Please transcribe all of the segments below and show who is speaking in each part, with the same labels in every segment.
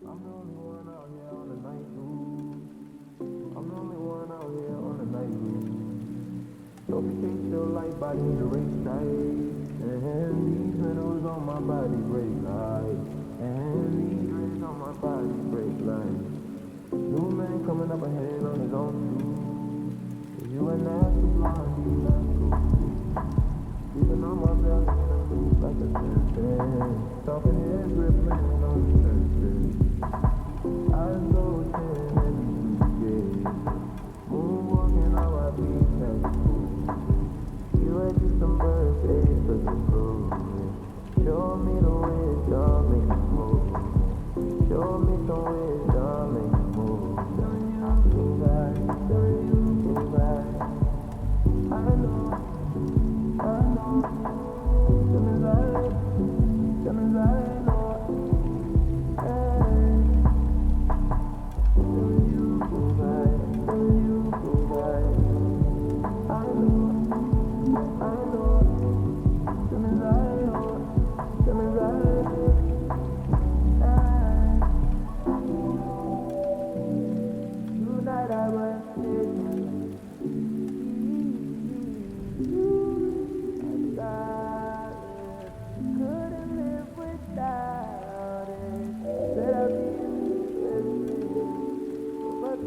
Speaker 1: I'm the only one out here on the night move. I'm the only one out here on the night move. So we can't feel like body in the race night. And these minerals on my body break like. And these rays on my body break like. New man coming up ahead on his own shoes. You and that too blondie, that's cool. Even on my belly and I'm loose like a serpent. Talking heads rippling on the surface. Eyes ocean every weekend. Moonwalking how I be thankful. You had just some birthdays for the road. Show me the wisdom, make me move. Show me some wisdom, make me move. Telling you to ride, telling you to ride. I know, telling lies, telling lies, Lord. Hey, telling you to ride, telling you to ride. I know, telling lies, Lord, telling lies. Tonight I was sitting, couldn't live without it. Said I'd be but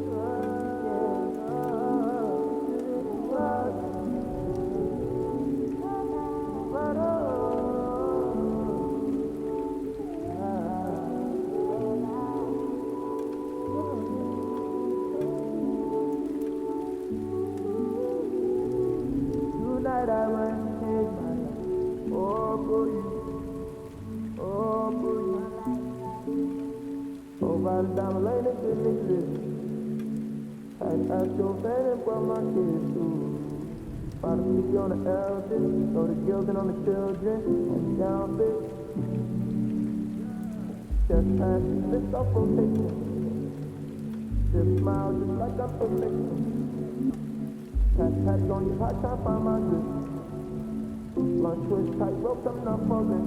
Speaker 1: tonight I might change my life. Oh, for you. Oh, for you. Oh, by the down the lane and finish living. I'd ask your fan and brought my kids too. By the PC on the elders, so the guilding on the children. And down big. Just pass the list off rotation. Just smile just like I'm perfect. Pat on your hot time, find my grip. Lunch with tight ropes, I'm not falling.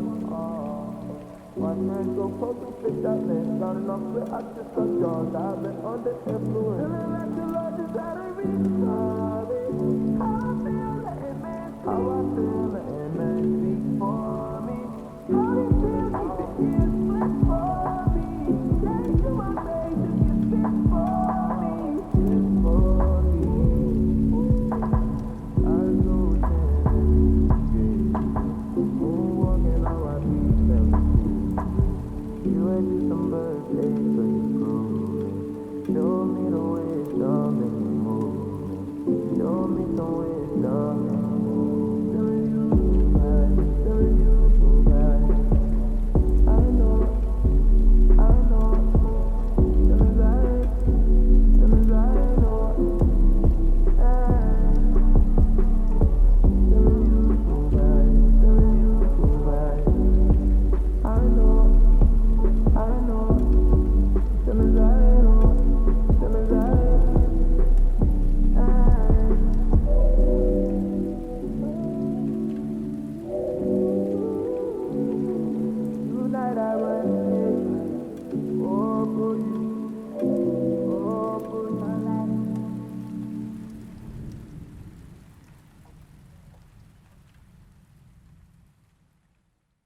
Speaker 1: Watch man go close to fix that man. Down enough split, I just got jaws. I've been under influence. Feeling like the Lord is out of reach.